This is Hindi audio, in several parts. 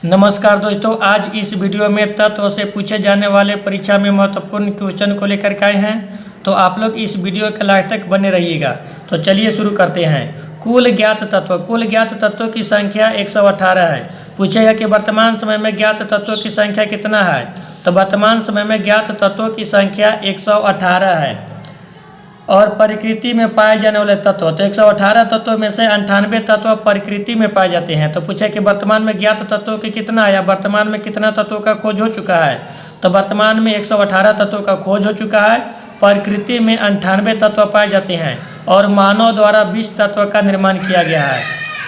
नमस्कार दोस्तों, आज इस वीडियो में तत्व से पूछे जाने वाले परीक्षा में महत्वपूर्ण क्वेश्चन को लेकर के आए हैं। तो आप लोग इस वीडियो के लास्ट तक बने रहिएगा। तो चलिए शुरू करते हैं। कुल ज्ञात तत्वों की संख्या 118 है। पूछेगा कि वर्तमान समय में ज्ञात तत्वों की संख्या कितना है। तो वर्तमान समय में ज्ञात तत्वों की संख्या 118 है। और प्रकृति में पाए जाने वाले तत्व, तो 118 तत्वों में से 98 तत्व प्रकृति में पाए जाते हैं। तो पूछे कि वर्तमान में ज्ञात तत्वों की कितना है या वर्तमान में कितना तत्वों का खोज हो चुका है। तो वर्तमान में 118 तत्वों का खोज हो चुका है। प्रकृति में 98 तत्व पाए जाते हैं और मानव द्वारा 20 तत्व का निर्माण किया गया है।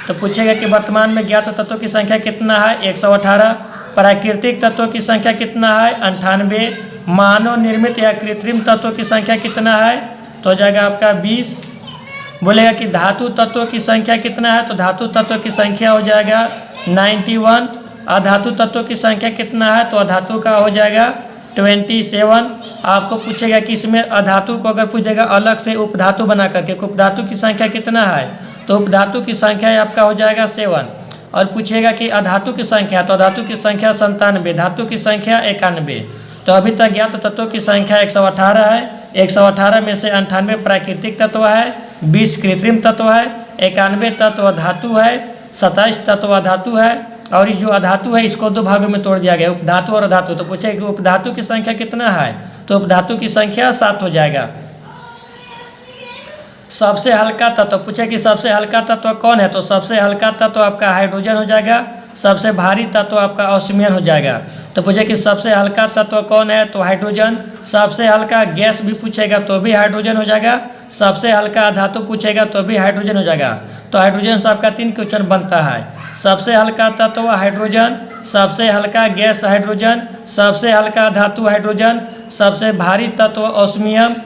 तो पूछेगा कि वर्तमान में ज्ञात तत्वों की संख्या कितना है, 118। प्राकृतिक तत्वों की संख्या कितना है, 98। मानव निर्मित या कृत्रिम तत्वों की संख्या कितना है, तो हो जाएगा आपका 20। बोलेगा कि धातु तत्वों की संख्या कितना है, तो धातु तत्वों की संख्या हो जाएगा 91। अधातु तत्वों की संख्या कितना है, तो अधातु का हो जाएगा 27। आपको पूछेगा कि इसमें अधातु को अगर पूछेगा अलग से उपधातु बना करके, उपधातु की संख्या कितना है, तो उपधातु की संख्या आपका हो जाएगा 7। और पूछेगा कि अधातु की संख्या, तो अधातु की संख्या 97, धातु की संख्या 91। तो अभी तक ज्ञात तत्वों की संख्या 118 है। 118 में से 98 प्राकृतिक तत्व है, 20 कृत्रिम तत्व है, 91 तत्व धातु है, 27 तत्व अधातु है। और ये जो अधातु है इसको दो भागों में तोड़ दिया गया, उपधातु और अधातु। तो पूछे कि उपधातु की संख्या कितना है, तो उपधातु की संख्या 7 हो जाएगा। सबसे हल्का तत्व, पूछे कि सबसे हल्का तत्व कौन है, तो सबसे हल्का तत्व आपका हाइड्रोजन हो जाएगा। सबसे भारी तत्व आपका ऑस्मियम हो जाएगा। तो पूछे कि सबसे हल्का तत्व कौन है, तो हाइड्रोजन। सबसे हल्का गैस भी पूछेगा तो भी हाइड्रोजन हो जाएगा। सबसे हल्का धातु पूछेगा तो भी हाइड्रोजन हो जाएगा। तो हाइड्रोजन से आपका 3 क्वेश्चन बनता है। सबसे हल्का तत्व हाइड्रोजन, सबसे हल्का गैस हाइड्रोजन, सबसे हल्का धातु हाइड्रोजन, सबसे भारी तत्व ऑस्मियम।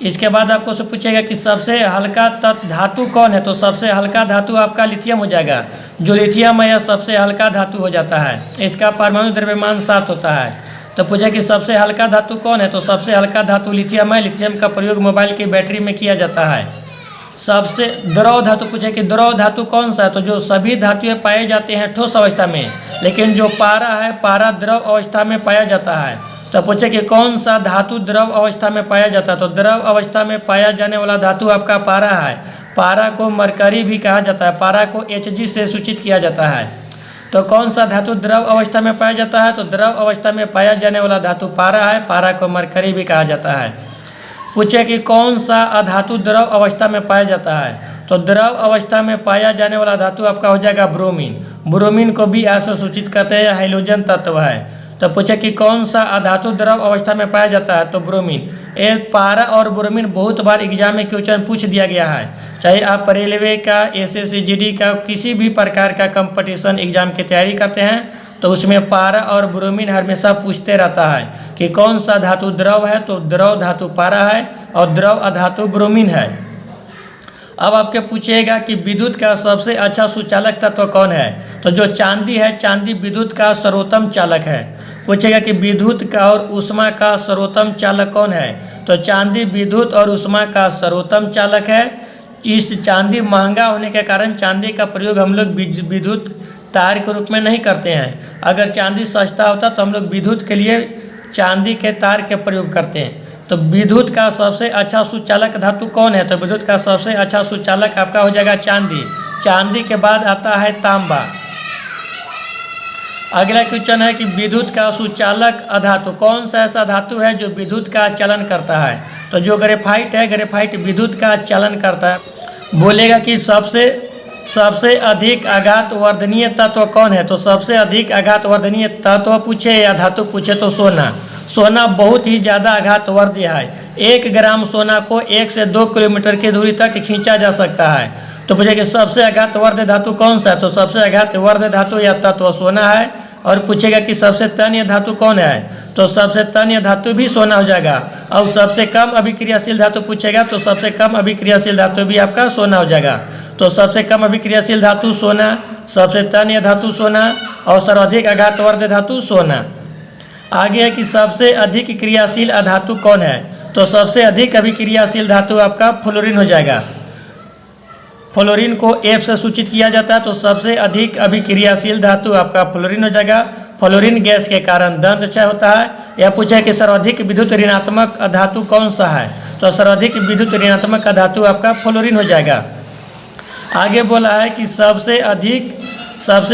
इसके बाद आपको से पूछेगा कि सबसे हल्का धातु कौन है, तो सबसे हल्का धातु आपका लिथियम हो जाएगा। जो लिथियम है यह सबसे हल्का धातु हो जाता है। इसका परमाणु द्रव्यमान 7 होता है। तो पूछे कि सबसे हल्का धातु कौन है, तो सबसे हल्का धातु लिथियम है। लिथियम का प्रयोग मोबाइल की बैटरी में किया जाता है। सबसे द्रव धातु, पूछे कि द्रव धातु कौन सा है, तो जो सभी धातुएं पाए जाते हैं ठोस अवस्था में, लेकिन जो पारा है, पारा द्रव अवस्था में पाया जाता है। तो पूछे कि कौन सा धातु द्रव अवस्था में पाया जाता है, तो द्रव अवस्था में पाया जाने वाला धातु आपका पारा है। पारा को मरकरी भी कहा जाता है। पारा को Hg से सूचित किया जाता है। तो कौन सा धातु द्रव अवस्था में पाया जाता है, तो द्रव अवस्था में पाया जाने वाला धातु पारा है। पारा को मरकरी भी कहा जाता है। पूछे कि कौन सा अधातु द्रव अवस्था में पाया जाता है, तो द्रव अवस्था में पाया जाने वाला धातु आपका हो जाएगा ब्रोमीन। ब्रोमीन को भी ऐसे सूचित करते हैं, हाइड्रोजन तत्व है। तो पूछे कि कौन सा अधातु द्रव अवस्था में पाया जाता है, तो ब्रोमीन। एक पारा और ब्रोमीन बहुत बार एग्जाम में क्वेश्चन पूछ दिया गया है। चाहे आप रेलवे का, SSC GD का, किसी भी प्रकार का कंपटीशन एग्जाम की तैयारी करते हैं तो उसमें पारा और ब्रोमीन हमेशा पूछते रहता है कि कौन सा धातु द्रव है, तो द्रव धातु पारा है और द्रव अधातु ब्रोमीन है। अब आपके पूछेगा कि विद्युत का सबसे अच्छा सुचालक तत्व कौन है, तो जो चांदी है, चांदी विद्युत का सर्वोत्तम चालक है। पूछेगा कि विद्युत का और ऊष्मा का सर्वोत्तम चालक कौन है, तो चांदी विद्युत और ऊष्मा का सर्वोत्तम चालक है। इस चांदी महंगा होने के कारण चांदी का प्रयोग हम लोग विद्युत तार के रूप में नहीं करते हैं। अगर चांदी सस्ता होता तो हम लोग विद्युत के लिए चांदी के तार के प्रयोग करते हैं। तो विद्युत का सबसे अच्छा सुचालक धातु कौन है, तो विद्युत का सबसे अच्छा सुचालक आपका हो जाएगा चांदी। चांदी के बाद आता है तांबा। अगला क्वेश्चन है कि विद्युत का सुचालक अधातु कौन सा ऐसा धातु है जो विद्युत का चलन करता है, तो जो ग्रेफाइट है, ग्रेफाइट विद्युत का चलन करता है। बोलेगा कि सबसे अधिक आघात वर्धनीय तत्व कौन है, तो सबसे अधिक आघात वर्धनीय तत्व पूछे या धातु पूछे तो सोना। सोना बहुत ही ज़्यादा आघात वर्धनीय है। 1 ग्राम सोना को 1 से 2 किलोमीटर की दूरी तक खींचा जा सकता है। तो पूछे कि सबसे आघात वर्धनीय धातु कौन सा है, तो सबसे आघात वर्धनीय धातु या तत्व सोना है। और पूछेगा कि सबसे तन्य धातु कौन है, तो सबसे तन्य धातु भी सोना हो जाएगा। और सबसे कम अभिक्रियाशील धातु पूछेगा तो सबसे कम अभिक्रियाशील धातु भी आपका सोना हो जाएगा। तो सबसे कम अभिक्रियाशील धातु सोना, सबसे तन्य धातु सोना और सर्वाधिक आघात वर्धनीय धातु सोना। आगे है कि सबसे अधिक क्रियाशील अधातु कौन है, तो सबसे अधिक अभिक्रियाशील धातु आपका फ्लोरीन हो जाएगा। फ्लोरीन को F से सूचित किया जाता है, तो सबसे अधिक अभिक्रियाशील धातु आपका फ्लोरीन हो जाएगा। फ्लोरीन गैस के कारण दंत क्षय होता है। यह पूछा है कि सर्वाधिक विद्युत ऋणात्मक धातु कौन सा है, तो सर्वाधिक विद्युत ऋणात्मक धातु आपका फ्लोरीन हो जाएगा। आगे बोला है कि सबसे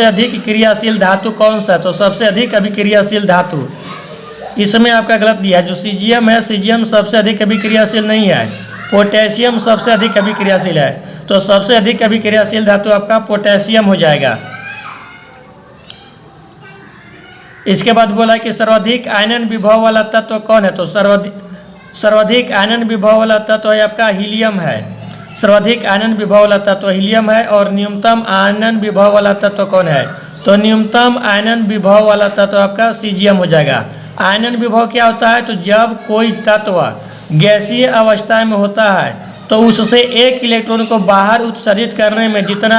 अधिक क्रियाशील धातु कौन सा है, तो सबसे अधिक अभिक्रियाशील धातु इसमें आपका गलत दिया है। जो सीजियम है, सीजियम सबसे अधिक अभिक्रियाशील नहीं है, पोटेशियम सबसे अधिक अभिक्रियाशील है, तो सबसे अधिक अभिक्रियाशील धातु आपका पोटेशियम हो जाएगा। इसके बाद बोला कि सर्वाधिक आयनन विभव वाला तत्व कौन है, तो सर्वाधिक आयनन विभव वाला तत्व है आपका हीलियम है। सर्वाधिक आयनन विभव वाला तत्व हीलियम है। और न्यूनतम आयनन विभव वाला तत्व कौन है, तो न्यूनतम आयनन विभव वाला तत्व आपका सीजियम हो जाएगा। आयनन विभव क्या होता है, तो जब कोई तत्व गैसीय अवस्था में होता है तो उससे एक इलेक्ट्रॉन को बाहर उत्सर्जित करने में जितना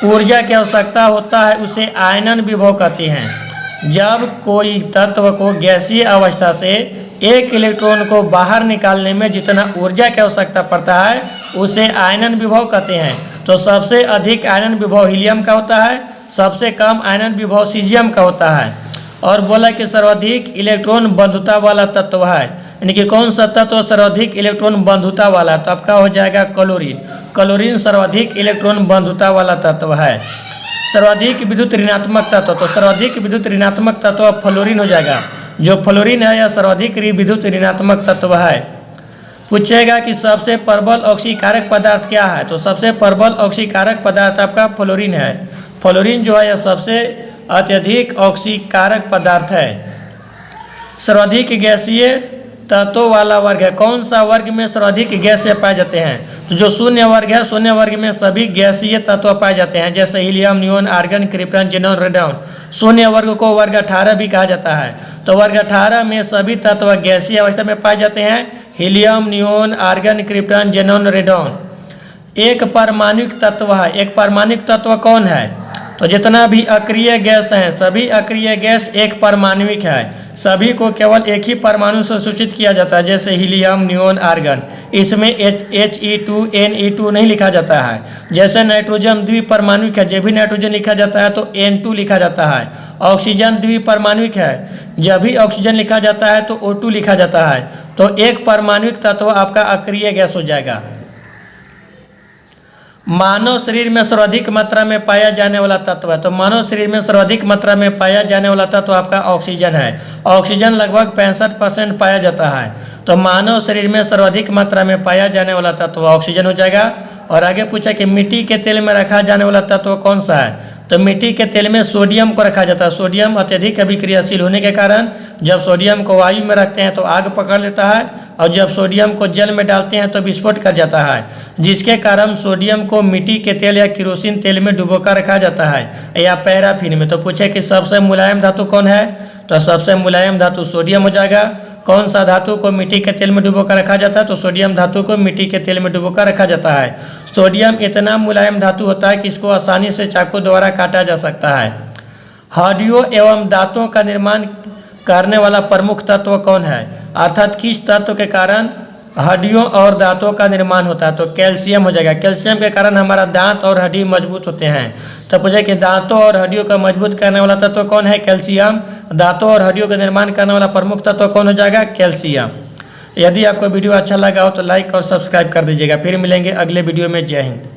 ऊर्जा की आवश्यकता होता है उसे आयनन विभव कहते हैं। जब कोई तत्व को गैसीय अवस्था से एक इलेक्ट्रॉन को बाहर निकालने में जितना ऊर्जा की आवश्यकता पड़ता है उसे आयनन विभव कहते हैं। तो सबसे अधिक आयनन विभव हीलियम का होता है, सबसे कम आयनन विभव सीजियम का होता है। और बोला कि सर्वाधिक इलेक्ट्रॉन बंधुता वाला तत्व है, यानी कि कौन सा तत्व सर्वाधिक इलेक्ट्रॉन बंधुता वाला, तो आपका हो जाएगा क्लोरीन। क्लोरीन सर्वाधिक इलेक्ट्रॉन बंधुता वाला तत्व है। सर्वाधिक विद्युत ऋणात्मक तत्व, तो सर्वाधिक विद्युत ऋणात्मक तत्व फ्लोरीन हो जाएगा। जो फ्लोरीन है यह सर्वाधिक विद्युत ऋणात्मक तत्व है। पूछेगा कि सबसे प्रबल ऑक्सीकारक पदार्थ क्या है, तो सबसे प्रबल ऑक्सीकारक पदार्थ आपका फ्लोरीन है। फ्लोरीन जो है यह सबसे अत्यधिक ऑक्सीकारक पदार्थ है। सर्वाधिक गैसीय तत्वों वाला वर्ग है, कौन सा वर्ग में सर्वाधिक गैसीय पाए जाते हैं, तो जो शून्य वर्ग है, शून्य वर्ग में सभी गैसीय तत्व पाए जाते हैं, जैसे helium, neon, argon, krypton, xenon, radon. शून्य वर्ग को वर्ग 18 भी कहा जाता है। तो वर्ग 18 में सभी तत्व गैसीय अवस्था में पाए जाते हैं, helium, neon, argon, krypton, xenon, radon. एक परमाणुक तत्व है। एक परमाणुक तत्व कौन है, तो जितना भी अक्रिय गैस हैं सभी अक्रिय गैस एक परमाणुक है। सभी को केवल एक ही परमाणु से सूचित किया जाता है, जैसे हीलियम, नियोन, आर्गन। इसमें He2 Ne2 नहीं लिखा जाता है। जैसे नाइट्रोजन द्विपरमाणुक है, जब भी नाइट्रोजन लिखा जाता है तो N2 लिखा जाता है। ऑक्सीजन द्विपरमाणुक है, जब भी ऑक्सीजन लिखा जाता है तो O2 लिखा जाता है। तो एक परमाणुक तत्व आपका अक्रिय गैस हो जाएगा। मानव शरीर में सर्वाधिक मात्रा में पाया जाने वाला तत्व है, तो मानव शरीर में सर्वाधिक मात्रा में पाया जाने वाला तत्व आपका ऑक्सीजन है। ऑक्सीजन लगभग 65% पाया जाता है। तो मानव शरीर में सर्वाधिक मात्रा में पाया जाने वाला तत्व ऑक्सीजन हो जाएगा। और आगे पूछा कि मिट्टी के तेल में रखा जाने वाला तत्व कौन सा है, तो मिट्टी के तेल में सोडियम को रखा जाता है। सोडियम अत्यधिक अभिक्रियाशील होने के कारण जब सोडियम को वायु में रखते हैं तो आग पकड़ लेता है, और जब सोडियम को जल में डालते हैं तो विस्फोट कर जाता है, जिसके कारण सोडियम को मिट्टी के तेल या केरोसिन तेल में डुबोकर रखा जाता है या पैराफिन में। तो पूछे कि सबसे मुलायम धातु कौन है, तो सबसे मुलायम धातु सोडियम हो जाएगा। कौन सा धातु को मिट्टी के तेल में डुबोकर रखा जाता है, तो सोडियम धातु को मिट्टी के तेल में डुबोकर रखा जाता है। सोडियम इतना मुलायम धातु होता है कि इसको आसानी से चाकू द्वारा काटा जा सकता है। हड्डियों एवं दांतों का निर्माण करने वाला प्रमुख तत्व कौन है, अर्थात किस तत्व के कारण हड्डियों और दांतों का निर्माण होता है, तो कैल्शियम हो जाएगा। कैल्शियम के कारण हमारा दांत और हड्डी मजबूत होते हैं। तो पूछे कि दांतों और हड्डियों का मजबूत करने वाला तत्व कौन है, कैल्शियम। दांतों और हड्डियों का निर्माण करने वाला प्रमुख तत्व कौन हो जाएगा, कैल्शियम। यदि आपको वीडियो अच्छा लगा हो तो लाइक और सब्सक्राइब कर दीजिएगा। फिर मिलेंगे अगले वीडियो में। जय हिंद।